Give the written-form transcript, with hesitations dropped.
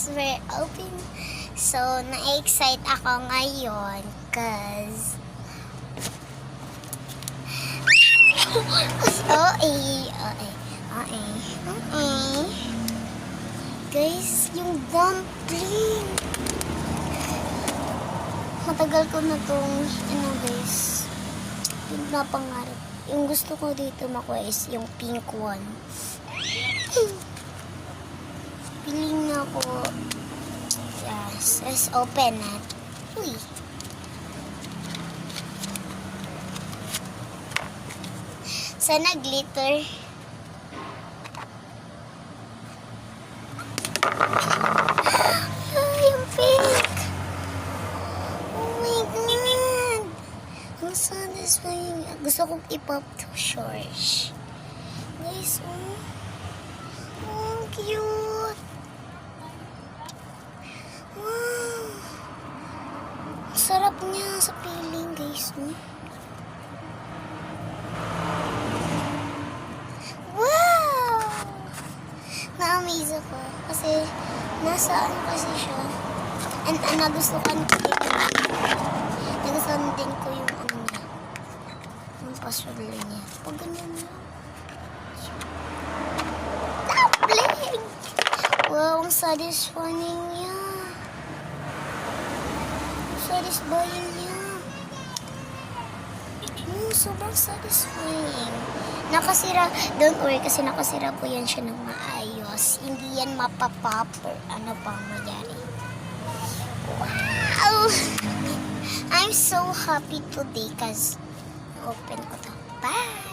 is very open. So, na-excite ako ngayon cause guys, yung dumpling. Matagal ko na tong, guys, yung napangarap. Yung gusto ko dito makuha is yung pink one. Piling na ako. Yes, let's open it. Uy. Sana glitter. Yung pink. Oh my God. Ang satisfying. Gusto kong i-pop to shores. Guys, oh. Oh, cute. Wow. Sarap niya sa piling, guys. Wow! Na-amaze ako. Kasi, nasa ano kasi siya. And nagustuhan ko din. Nagustuhan din ko yung ano niya. Yung password niya. Pag ganyan niya. Dumpling! Wow, ang satisfying niya. Satisfying niya. Sobrang satisfying. Nakasira, don't worry kasi nakasira po yan siya ng maayos. Hindi yan mapapop or ano pang magyari. Wow! I'm so happy today kasi open ko to. Bye!